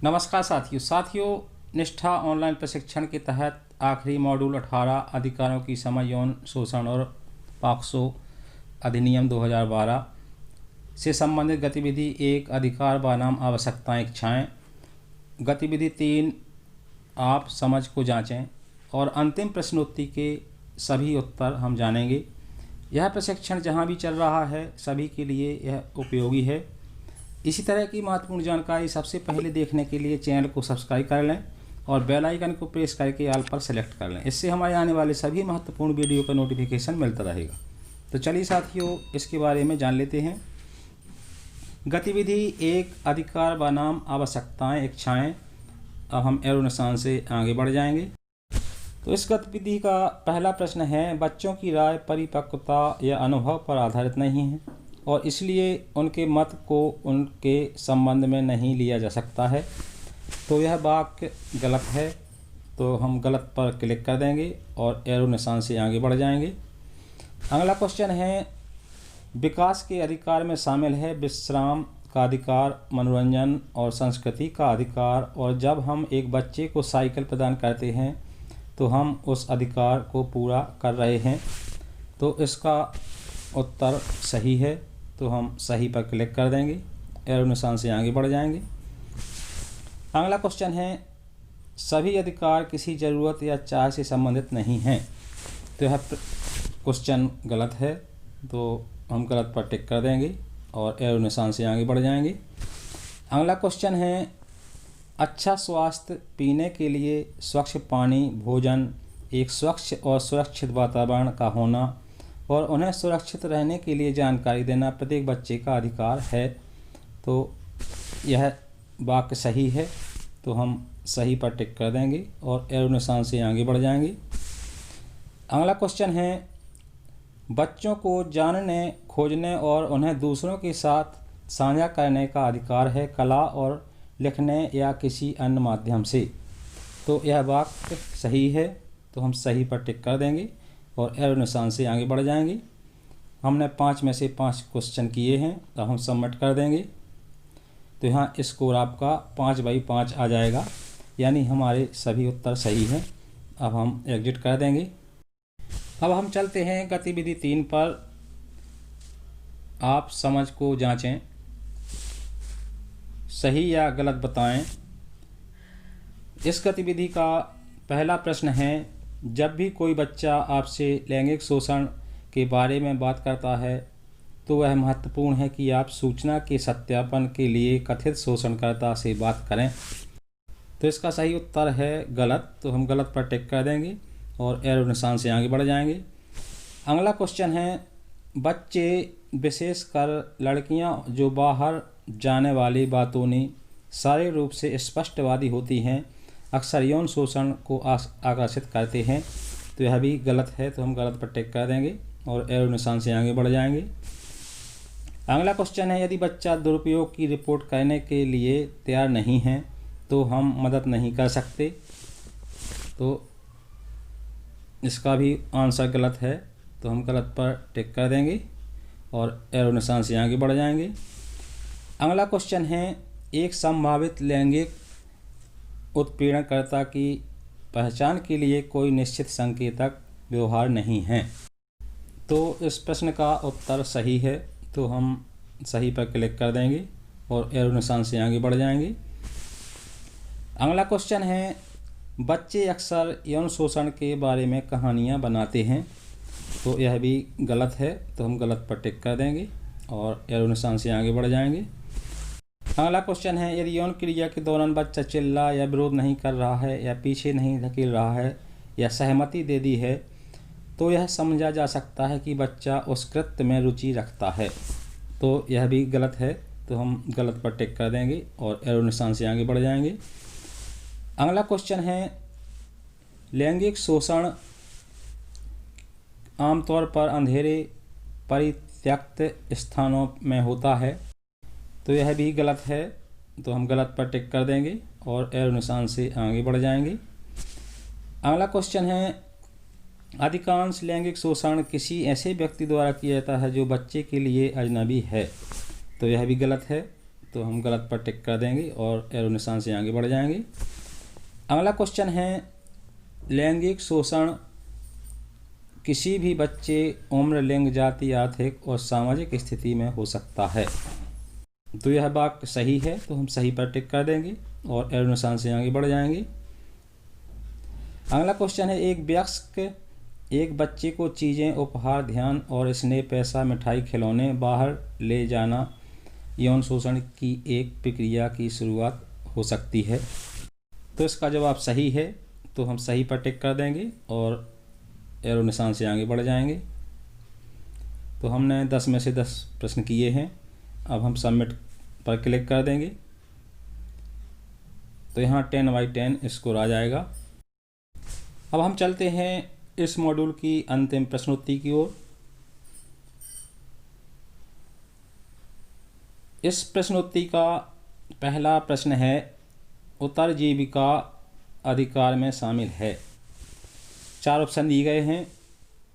नमस्कार साथियों, निष्ठा ऑनलाइन प्रशिक्षण के तहत आखिरी मॉड्यूल 18 अधिकारों की समझ यौन शोषण और पॉक्सो अधिनियम 2012 से संबंधित गतिविधि 1 अधिकार बनाम आवश्यकताएं इच्छाएं, गतिविधि 3 आप समझ को जांचें और अंतिम प्रश्नोत्तरी के सभी उत्तर हम जानेंगे। यह प्रशिक्षण जहां भी चल रहा है सभी के लिए यह उपयोगी है। इसी तरह की महत्वपूर्ण जानकारी सबसे पहले देखने के लिए चैनल को सब्सक्राइब कर लें और बेल आइकन को प्रेस करके ऑल पर सेलेक्ट कर लें। इससे हमारे आने वाले सभी महत्वपूर्ण वीडियो का नोटिफिकेशन मिलता रहेगा। तो चलिए साथियों, इसके बारे में जान लेते हैं। गतिविधि 1 अधिकार बनाम आवश्यकताएं इच्छाएं। अब हम एरो निशान से आगे बढ़ जाएंगे। तो इस गतिविधि का पहला प्रश्न है, बच्चों की राय परिपक्वता या अनुभव पर आधारित नहीं है और इसलिए उनके मत को उनके संबंध में नहीं लिया जा सकता है। तो यह वाक्य गलत है, तो हम गलत पर क्लिक कर देंगे और एरो निशान से आगे बढ़ जाएंगे। अगला क्वेश्चन है, विकास के अधिकार में शामिल है विश्राम का अधिकार, मनोरंजन और संस्कृति का अधिकार, और जब हम एक बच्चे को साइकिल प्रदान करते हैं तो हम उस अधिकार को पूरा कर रहे हैं। तो इसका उत्तर सही है, तो हम सही पर क्लिक कर देंगे, एरो निशान से आगे बढ़ जाएंगे। अगला क्वेश्चन है, सभी अधिकार किसी ज़रूरत या चाह से संबंधित नहीं हैं। तो यह क्वेश्चन गलत है, तो हम गलत पर टिक कर देंगे और एरो निशान से आगे बढ़ जाएंगे। अगला क्वेश्चन है, अच्छा स्वास्थ्य, पीने के लिए स्वच्छ पानी, भोजन, एक स्वच्छ और सुरक्षित वातावरण का होना और उन्हें सुरक्षित रहने के लिए जानकारी देना प्रत्येक बच्चे का अधिकार है। तो यह वाक्य सही है, तो हम सही पर टिक कर देंगे और एरो निशान से आगे बढ़ जाएंगे। अगला क्वेश्चन है, बच्चों को जानने, खोजने और उन्हें दूसरों के साथ साझा करने का अधिकार है, कला और लिखने या किसी अन्य माध्यम से। तो यह वाक्य सही है, तो हम सही पर टिक कर देंगे और एरो निशान से आगे बढ़ जाएंगे। हमने 5 में से 5 क्वेश्चन किए हैं, तो हम सबमिट कर देंगे। तो यहाँ स्कोर आपका 5/5 आ जाएगा, यानी हमारे सभी उत्तर सही हैं। अब हम एग्जिट कर देंगे। अब हम चलते हैं गतिविधि 3 पर। आप समझ को जांचें, सही या गलत बताएं। इस गतिविधि का पहला प्रश्न है, जब भी कोई बच्चा आपसे लैंगिक शोषण के बारे में बात करता है तो वह महत्वपूर्ण है कि आप सूचना के सत्यापन के लिए कथित शोषणकर्ता से बात करें। तो इसका सही उत्तर है गलत, तो हम गलत पर टिक कर देंगे और एरो निशान से आगे बढ़ जाएंगे। अगला क्वेश्चन है, बच्चे, विशेषकर लड़कियां जो बाहर जाने वाली बातों ने शारीरिक रूप से स्पष्टवादी होती हैं, अक्सर यौन शोषण को आकर्षित करते हैं। तो यह भी गलत है, तो हम गलत पर टिक कर देंगे और एरो निशान से आगे बढ़ जाएंगे। अगला क्वेश्चन है, यदि बच्चा दुरुपयोग की रिपोर्ट करने के लिए तैयार नहीं है तो हम मदद नहीं कर सकते। तो इसका भी आंसर गलत है, तो हम गलत पर टिक कर देंगे और एरो निशान से आगे बढ़ जाएंगे। अगला क्वेश्चन है, एक संभावित लैंगिक उत्पीड़नकर्ता की पहचान के लिए कोई निश्चित संकेतक व्यवहार नहीं है। तो इस प्रश्न का उत्तर सही है, तो हम सही पर क्लिक कर देंगे और एरो निशान से आगे बढ़ जाएंगे। अगला क्वेश्चन है, बच्चे अक्सर यौन शोषण के बारे में कहानियाँ बनाते हैं। तो यह भी गलत है, तो हम गलत पर टिक कर देंगे और एरो निशान से आगे बढ़ जाएंगे। अगला क्वेश्चन है, यदि यौन क्रिया के दौरान बच्चा चिल्ला या विरोध नहीं कर रहा है या पीछे नहीं धकेल रहा है या सहमति दे दी है तो यह समझा जा सकता है कि बच्चा उस कृत्य में रुचि रखता है। तो यह भी गलत है, तो हम गलत पर टिक कर देंगे और एरो निशान से आगे बढ़ जाएंगे। अगला क्वेश्चन है, लैंगिक शोषण आमतौर पर अंधेरे परित्यक्त स्थानों में होता है। तो यह भी गलत है, तो हम गलत पर टिक कर देंगे और एरो निशान से आगे बढ़ जाएंगे। अगला क्वेश्चन है, अधिकांश लैंगिक शोषण किसी ऐसे व्यक्ति द्वारा किया जाता है जो बच्चे के लिए अजनबी है। तो यह भी गलत है, तो हम गलत पर टिक कर देंगे और एरो निशान से आगे बढ़ जाएंगे। अगला क्वेश्चन है, लैंगिक शोषण किसी भी बच्चे, उम्र, लिंग, जाति, आर्थिक और सामाजिक स्थिति में हो सकता है। तो यह वाक्य सही है, तो हम सही पर टिक कर देंगे और एरो निशान से आगे बढ़ जाएंगे। अगला क्वेश्चन है, एक वयस्क एक बच्चे को चीज़ें, उपहार, ध्यान और स्नेह, पैसा, मिठाई, खिलौने बाहर ले जाना यौन शोषण की एक प्रक्रिया की शुरुआत हो सकती है। तो इसका जवाब सही है, तो हम सही पर टिक कर देंगे और एरो निशान से आगे बढ़ जाएंगे। तो हमने 10 में से 10 प्रश्न किए हैं। अब हम सबमिट पर क्लिक कर देंगे तो यहाँ 10/10 स्कोर आ जाएगा। अब हम चलते हैं इस मॉड्यूल की अंतिम प्रश्नोत्तरी की ओर। इस प्रश्नोत्तरी का पहला प्रश्न है, उत्तरजीविका अधिकार में शामिल है। 4 ऑप्शन दिए गए हैं,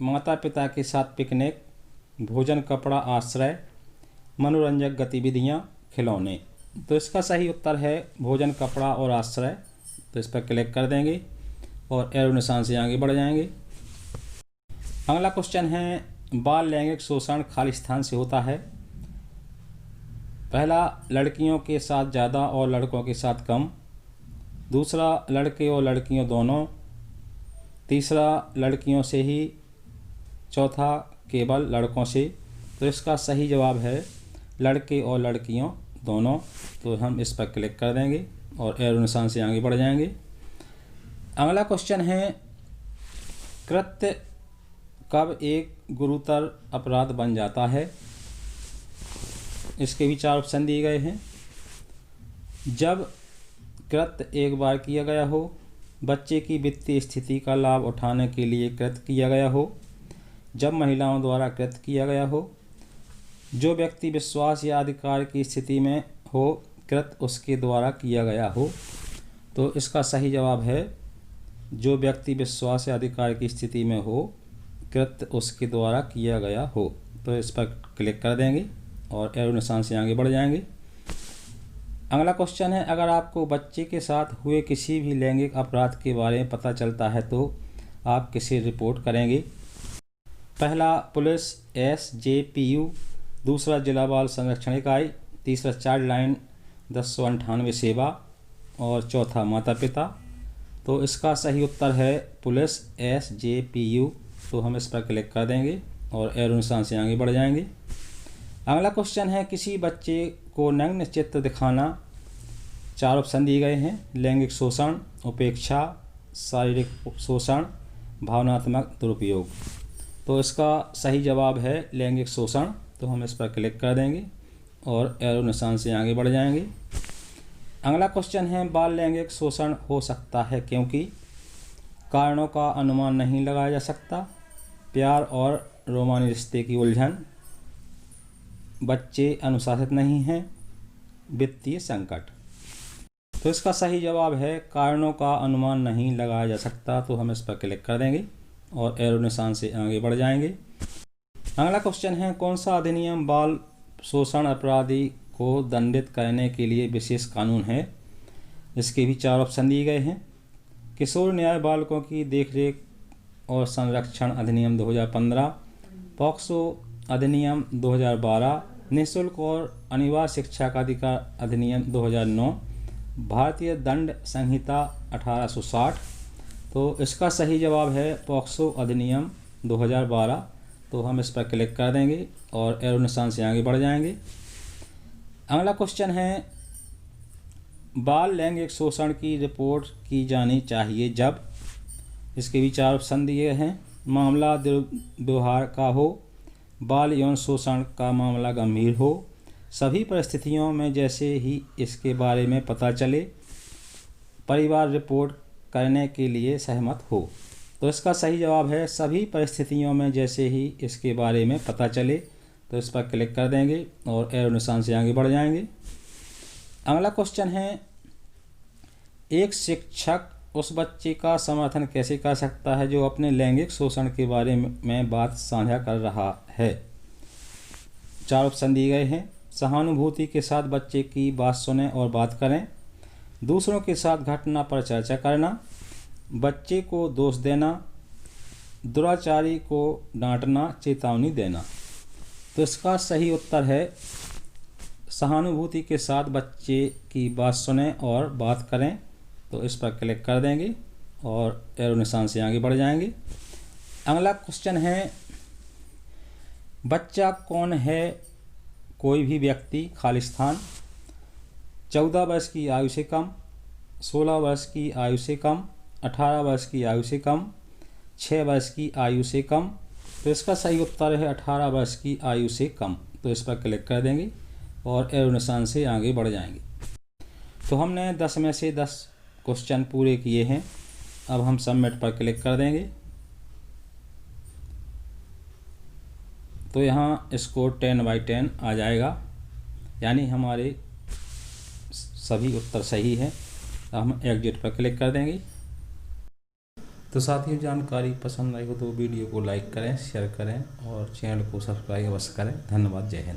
माता पिता के साथ पिकनिक, भोजन, कपड़ा, आश्रय, मनोरंजक गतिविधियां, खिलौने। तो इसका सही उत्तर है भोजन, कपड़ा और आश्रय। तो इस पर क्लिक कर देंगे और एरो निशान से आगे बढ़ जाएंगे। अगला क्वेश्चन है, बाल लैंगिक शोषण खाली स्थान से होता है। पहला, लड़कियों के साथ ज़्यादा और लड़कों के साथ कम। दूसरा, लड़के और लड़कियों दोनों। तीसरा, लड़कियों से ही। चौथा, केवल लड़कों से। तो इसका सही जवाब है लड़के और लड़कियों दोनों। तो हम इस पर क्लिक कर देंगे और एरो निशान से आगे बढ़ जाएंगे। अगला क्वेश्चन है, कृत्य कब एक गुरुतर अपराध बन जाता है। इसके भी 4 ऑप्शन दिए गए हैं। जब कृत्य एक बार किया गया हो, बच्चे की वित्तीय स्थिति का लाभ उठाने के लिए कृत्य किया गया हो, जब महिलाओं द्वारा कृत्य किया गया हो, जो व्यक्ति विश्वास या अधिकार की स्थिति में हो, कृत्य उसके द्वारा किया गया हो। तो इसका सही जवाब है जो व्यक्ति विश्वास या अधिकार की स्थिति में हो, कृत्य उसके द्वारा किया गया हो। तो इस पर क्लिक कर देंगे और एरो निशान से आगे बढ़ जाएंगे। अगला क्वेश्चन है, अगर आपको बच्चे के साथ हुए किसी भी लैंगिक अपराध के बारे में पता चलता है तो आप किसे रिपोर्ट करेंगे। पहला, पुलिस SJPU, दूसरा, जिला बाल संरक्षण इकाई, तीसरा, चाइल्ड लाइन 1098 सेवा और चौथा, माता पिता। तो इसका सही उत्तर है पुलिस SJPU। तो हम इस पर क्लिक कर देंगे और एरो निशान से आगे बढ़ जाएंगे। अगला क्वेश्चन है, किसी बच्चे को नग्न चित्र दिखाना। 4 ऑप्शन दिए गए हैं, लैंगिक शोषण, उपेक्षा, शारीरिक शोषण, भावनात्मक दुरुपयोग। तो इसका सही जवाब है लैंगिक शोषण। तो हम इस पर क्लिक कर देंगे और एरो निशान से आगे बढ़ जाएंगे। अगला क्वेश्चन है, बाल लैंगिक शोषण हो सकता है क्योंकि कारणों का अनुमान नहीं लगाया जा सकता, प्यार और रोमानी रिश्ते की उलझन, बच्चे अनुशासित नहीं हैं, वित्तीय संकट। तो इसका सही जवाब है कारणों का अनुमान नहीं लगाया जा सकता। तो हम इस पर क्लिक कर देंगे और एरो निशान से आगे बढ़ जाएंगे। अगला क्वेश्चन है, कौन सा अधिनियम बाल शोषण अपराधी को दंडित करने के लिए विशेष कानून है। इसके भी 4 ऑप्शन दिए गए हैं, किशोर न्याय बालकों की देखरेख और संरक्षण अधिनियम 2015, पॉक्सो अधिनियम 2012, निःशुल्क और अनिवार्य शिक्षा का अधिकार अधिनियम 2009, भारतीय दंड संहिता 1860। तो इसका सही जवाब है पॉक्सो अधिनियम 2012। तो हम इस पर क्लिक कर देंगे और एरो निशान से आगे बढ़ जाएंगे। अगला क्वेश्चन है, बाल लैंगिक शोषण की रिपोर्ट की जानी चाहिए जब। इसके भी 4 ऑप्शन दिए हैं, मामला दुर्व्यवहार का हो, बाल यौन शोषण का मामला गंभीर हो, सभी परिस्थितियों में जैसे ही इसके बारे में पता चले, परिवार रिपोर्ट करने के लिए सहमत हो। तो इसका सही जवाब है सभी परिस्थितियों में जैसे ही इसके बारे में पता चले। तो इस पर क्लिक कर देंगे और एरो निशान से आगे बढ़ जाएंगे। अगला क्वेश्चन है, एक शिक्षक उस बच्चे का समर्थन कैसे कर सकता है जो अपने लैंगिक शोषण के बारे में बात साझा कर रहा है। 4 ऑप्शन दिए गए हैं, सहानुभूति के साथ बच्चे की बात सुनें और बात करें। दूसरों के साथ घटना पर चर्चा करना, बच्चे को दोष देना, दुराचारी को डांटना, चेतावनी देना। तो इसका सही उत्तर है सहानुभूति के साथ बच्चे की बात सुनें और बात करें। तो इस पर क्लिक कर देंगे और एरो निशान से आगे बढ़ जाएंगे। अगला क्वेश्चन है, बच्चा कौन है? कोई भी व्यक्ति, खाली स्थान। 14 वर्ष की आयु से कम, 16 वर्ष की आयु से कम, 18 वर्ष की आयु से कम, 6 वर्ष की आयु से कम। तो इसका सही उत्तर है 18 वर्ष की आयु से कम। तो इस पर क्लिक कर देंगे और एरो निशान से आगे बढ़ जाएंगे। तो हमने 10 में से 10 क्वेश्चन पूरे किए हैं। अब हम सबमिट पर क्लिक कर देंगे। तो यहाँ स्कोर 10/10 आ जाएगा, यानी हमारे सभी उत्तर सही है। हम एग्जिट पर क्लिक कर देंगे। तो साथियों, जानकारी पसंद आई हो तो वीडियो को लाइक करें, शेयर करें और चैनल को सब्सक्राइब अवश्य करें। धन्यवाद। जय हिंद।